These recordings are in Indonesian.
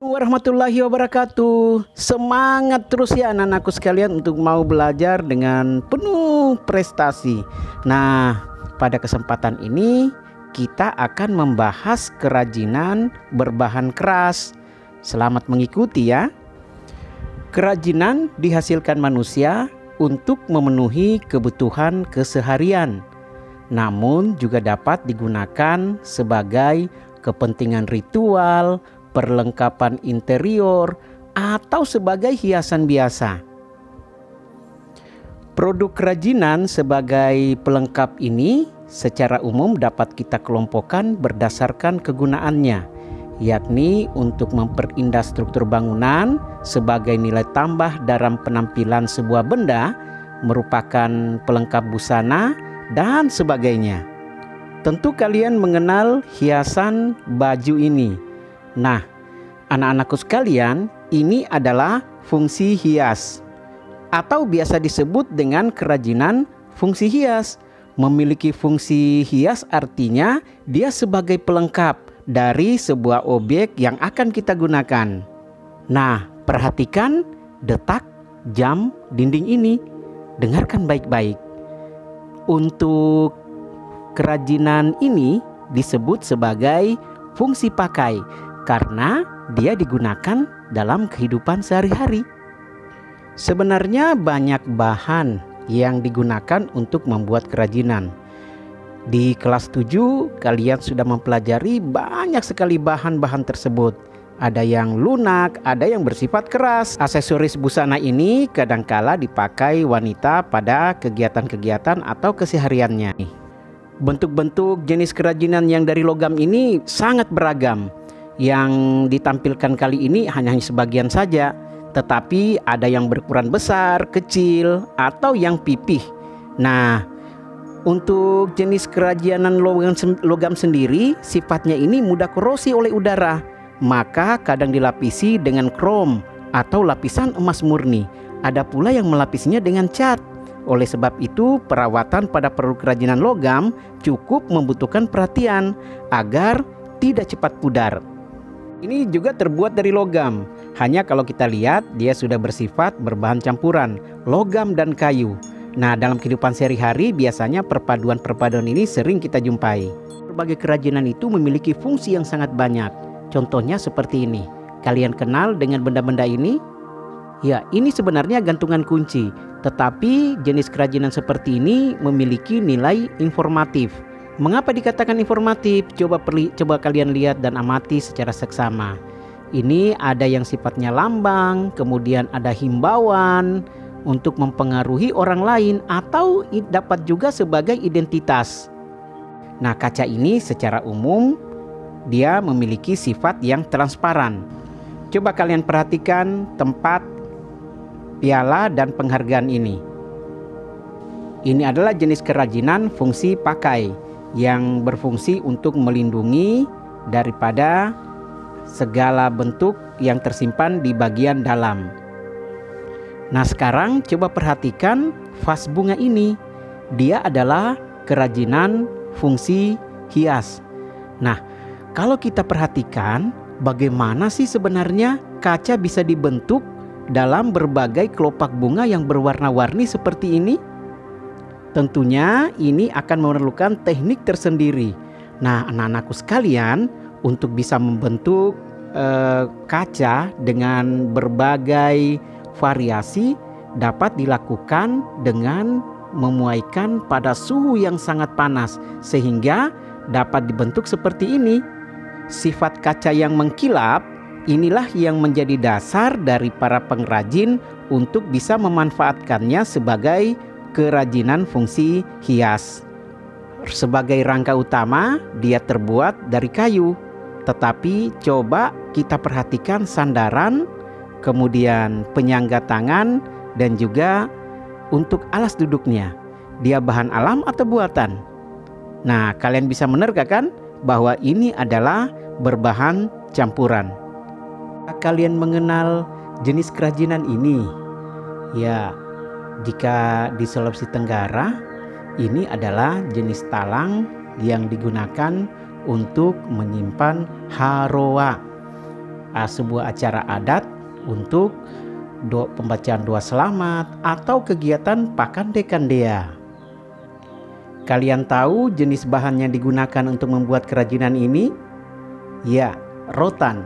Warahmatullahi wabarakatuh. Semangat terus ya anak-anakku sekalian untuk mau belajar dengan penuh prestasi. Nah, pada kesempatan ini kita akan membahas kerajinan berbahan keras. Selamat mengikuti ya. Kerajinan dihasilkan manusia untuk memenuhi kebutuhan keseharian, namun juga dapat digunakan sebagai kepentingan ritual, perlengkapan interior, atau sebagai hiasan biasa. Produk kerajinan sebagai pelengkap ini secara umum dapat kita kelompokkan berdasarkan kegunaannya, yakni untuk memperindah struktur bangunan sebagai nilai tambah dalam penampilan sebuah benda, merupakan pelengkap busana, dan sebagainya. Tentu kalian mengenal hiasan baju ini. Nah, anak-anakku sekalian, ini adalah fungsi hias atau biasa disebut dengan kerajinan fungsi hias. Memiliki fungsi hias artinya dia sebagai pelengkap dari sebuah objek yang akan kita gunakan. Nah, perhatikan detak jam dinding ini. Dengarkan baik-baik. Untuk kerajinan ini disebut sebagai fungsi pakai karena dia digunakan dalam kehidupan sehari-hari. Sebenarnya banyak bahan yang digunakan untuk membuat kerajinan. Di kelas 7 kalian sudah mempelajari banyak sekali bahan-bahan tersebut. Ada yang lunak, ada yang bersifat keras. Aksesoris busana ini kadangkala dipakai wanita pada kegiatan-kegiatan atau kesehariannya. Bentuk-bentuk jenis kerajinan yang dari logam ini sangat beragam. Yang ditampilkan kali ini hanya sebagian saja, tetapi ada yang berukuran besar, kecil, atau yang pipih. Nah, untuk jenis kerajinan logam sendiri, sifatnya ini mudah korosi oleh udara, maka kadang dilapisi dengan krom atau lapisan emas murni. Ada pula yang melapisinya dengan cat. Oleh sebab itu, perawatan pada produk kerajinan logam cukup membutuhkan perhatian agar tidak cepat pudar. Ini juga terbuat dari logam, hanya kalau kita lihat dia sudah bersifat berbahan campuran logam dan kayu. Nah, dalam kehidupan sehari-hari biasanya perpaduan-perpaduan ini sering kita jumpai. Berbagai kerajinan itu memiliki fungsi yang sangat banyak. Contohnya seperti ini. Kalian kenal dengan benda-benda ini? Ya, ini sebenarnya gantungan kunci, tetapi jenis kerajinan seperti ini memiliki nilai informatif. Mengapa dikatakan informatif? Coba kalian lihat dan amati secara seksama. Ini ada yang sifatnya lambang, kemudian ada himbauan untuk mempengaruhi orang lain, atau dapat juga sebagai identitas. Nah, kaca ini secara umum dia memiliki sifat yang transparan. Coba kalian perhatikan tempat piala dan penghargaan ini. Ini adalah jenis kerajinan fungsi pakai yang berfungsi untuk melindungi daripada segala bentuk yang tersimpan di bagian dalam. Nah, sekarang coba perhatikan vas bunga ini. Dia adalah kerajinan fungsi hias. Nah, kalau kita perhatikan bagaimana sih sebenarnya kaca bisa dibentuk dalam berbagai kelopak bunga yang berwarna-warni seperti ini? Tentunya ini akan memerlukan teknik tersendiri. Nah, anak-anakku sekalian, untuk bisa membentuk kaca dengan berbagai variasi dapat dilakukan dengan memuaikan pada suhu yang sangat panas sehingga dapat dibentuk seperti ini. Sifat kaca yang mengkilap inilah yang menjadi dasar dari para pengrajin untuk bisa memanfaatkannya sebagai kerajinan fungsi hias. Sebagai rangka utama, dia terbuat dari kayu. Tetapi coba kita perhatikan sandaran, kemudian penyangga tangan, dan juga untuk alas duduknya. Dia bahan alam atau buatan? Nah, kalian bisa menerka kan bahwa ini adalah berbahan campuran. Kalian mengenal jenis kerajinan ini? Ya, jika di Sulawesi Tenggara, ini adalah jenis talang yang digunakan untuk menyimpan haroa. sebuah acara adat untuk pembacaan doa selamat atau kegiatan Pakande Kandea. Kalian tahu jenis bahan yang digunakan untuk membuat kerajinan ini? Ya, rotan.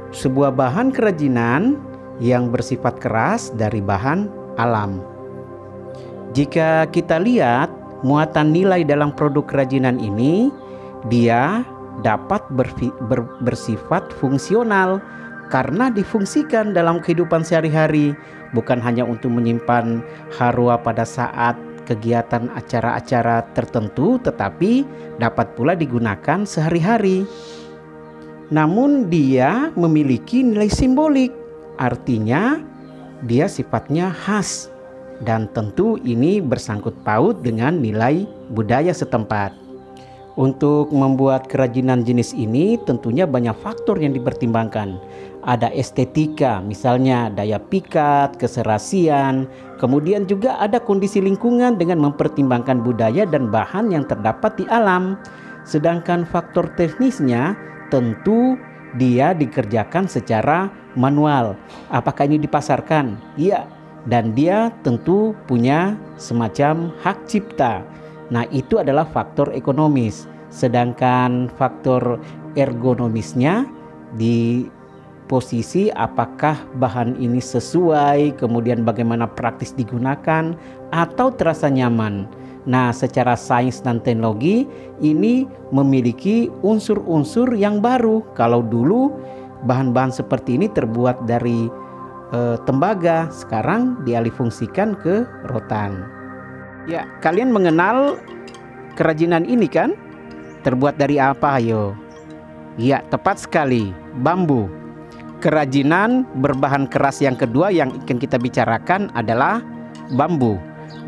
Sebuah bahan kerajinan yang bersifat keras dari bahan alam. Jika kita lihat muatan nilai dalam produk kerajinan ini, dia dapat bersifat fungsional karena difungsikan dalam kehidupan sehari-hari, bukan hanya untuk menyimpan harua pada saat kegiatan acara-acara tertentu, tetapi dapat pula digunakan sehari-hari. Namun dia memiliki nilai simbolik, artinya dia sifatnya khas, dan tentu ini bersangkut paut dengan nilai budaya setempat. Untuk membuat kerajinan jenis ini tentunya banyak faktor yang dipertimbangkan. Ada estetika, misalnya daya pikat, keserasian, kemudian juga ada kondisi lingkungan dengan mempertimbangkan budaya dan bahan yang terdapat di alam. Sedangkan faktor teknisnya tentu dia dikerjakan secara manual. Apakah ini dipasarkan? Iya, dan dia tentu punya semacam hak cipta. Nah, itu adalah faktor ekonomis. Sedangkan faktor ergonomisnya di posisi apakah bahan ini sesuai, kemudian bagaimana praktis digunakan atau terasa nyaman. Nah, secara sains dan teknologi ini memiliki unsur-unsur yang baru. Kalau dulu bahan-bahan seperti ini terbuat dari tembaga, sekarang dialihfungsikan ke rotan. Ya, kalian mengenal kerajinan ini kan? Terbuat dari apa, ayo? Ya, tepat sekali, bambu. Kerajinan berbahan keras yang kedua yang akan kita bicarakan adalah bambu.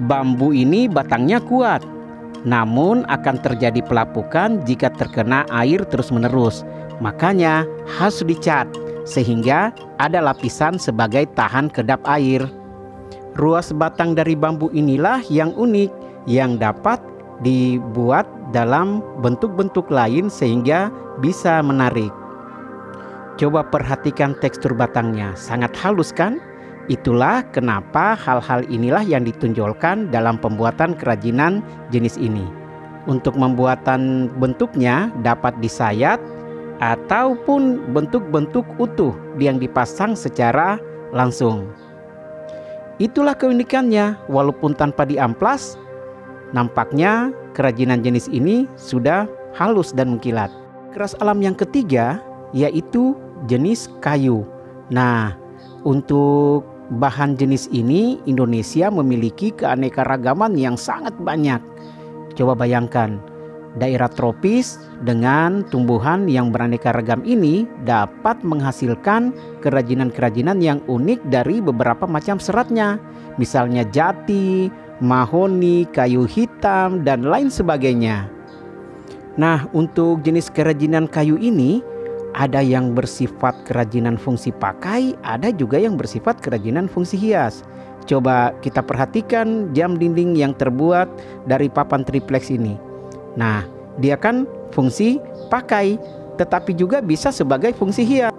Bambu ini batangnya kuat, namun akan terjadi pelapukan jika terkena air terus-menerus. Makanya harus dicat sehingga ada lapisan sebagai tahan kedap air. Ruas batang dari bambu inilah yang unik, yang dapat dibuat dalam bentuk-bentuk lain sehingga bisa menarik. Coba perhatikan tekstur batangnya, sangat halus kan? Itulah kenapa hal-hal inilah yang ditonjolkan dalam pembuatan kerajinan jenis ini. Untuk pembuatan bentuknya dapat disayat ataupun bentuk-bentuk utuh yang dipasang secara langsung. Itulah keunikannya, walaupun tanpa diamplas, nampaknya kerajinan jenis ini sudah halus dan mengkilat. Keras alam yang ketiga yaitu jenis kayu. Nah, untuk bahan jenis ini Indonesia memiliki keanekaragaman yang sangat banyak. Coba bayangkan, daerah tropis dengan tumbuhan yang beraneka ragam ini dapat menghasilkan kerajinan-kerajinan yang unik dari beberapa macam seratnya, misalnya jati, mahoni, kayu hitam, dan lain sebagainya. Nah, untuk jenis kerajinan kayu ini ada yang bersifat kerajinan fungsi pakai, ada juga yang bersifat kerajinan fungsi hias. Coba kita perhatikan jam dinding yang terbuat dari papan triplex ini. Nah, dia kan fungsi pakai, tetapi juga bisa sebagai fungsi hias.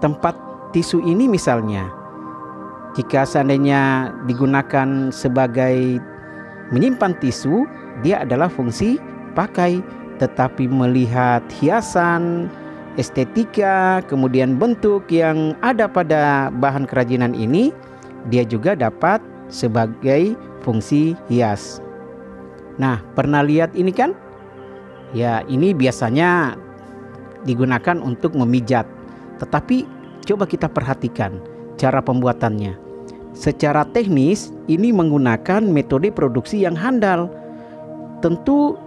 Tempat tisu ini misalnya, jika seandainya digunakan sebagai menyimpan tisu, dia adalah fungsi pakai. Tetapi melihat hiasan, estetika, kemudian bentuk yang ada pada bahan kerajinan ini, dia juga dapat sebagai fungsi hias. Nah, pernah lihat ini kan? Ya, ini biasanya digunakan untuk memijat. Tetapi coba kita perhatikan cara pembuatannya. Secara teknis, ini menggunakan metode produksi yang handal. Tentu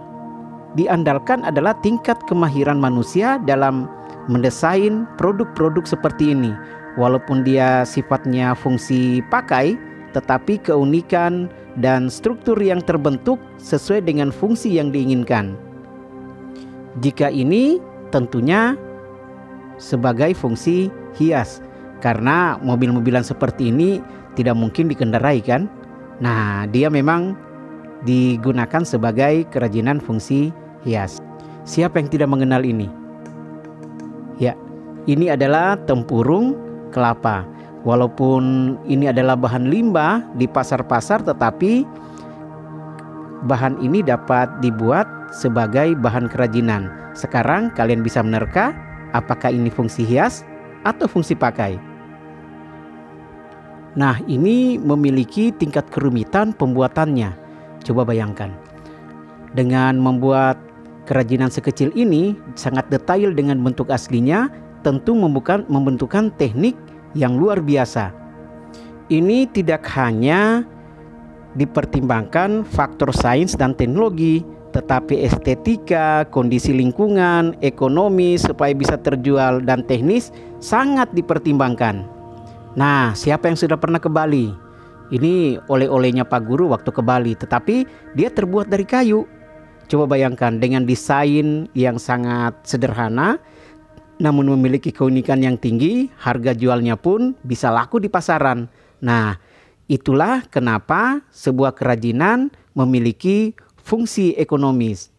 diandalkan adalah tingkat kemahiran manusia dalam mendesain produk-produk seperti ini. Walaupun dia sifatnya fungsi pakai, tetapi keunikan dan struktur yang terbentuk sesuai dengan fungsi yang diinginkan. Jika ini tentunya sebagai fungsi hias, karena mobil-mobilan seperti ini tidak mungkin dikendarai kan. Nah, dia memang digunakan sebagai kerajinan fungsi hias. Siapa yang tidak mengenal ini? Ya, Ini adalah tempurung kelapa. Walaupun ini adalah bahan limbah di pasar-pasar, tetapi bahan ini dapat dibuat sebagai bahan kerajinan. Sekarang kalian bisa menerka apakah ini fungsi hias atau fungsi pakai. Nah, ini memiliki tingkat kerumitan pembuatannya. Coba bayangkan, dengan membuat kerajinan sekecil ini sangat detail dengan bentuk aslinya, tentu membentukkan teknik yang luar biasa. Ini tidak hanya dipertimbangkan faktor sains dan teknologi, tetapi estetika, kondisi lingkungan, ekonomi supaya bisa terjual, dan teknis sangat dipertimbangkan. Nah, siapa yang sudah pernah ke Bali? Ini oleh-olehnya Pak Guru waktu ke Bali, tetapi dia terbuat dari kayu. Coba bayangkan, dengan desain yang sangat sederhana namun memiliki keunikan yang tinggi, harga jualnya pun bisa laku di pasaran. Nah, itulah kenapa sebuah kerajinan memiliki fungsi ekonomis.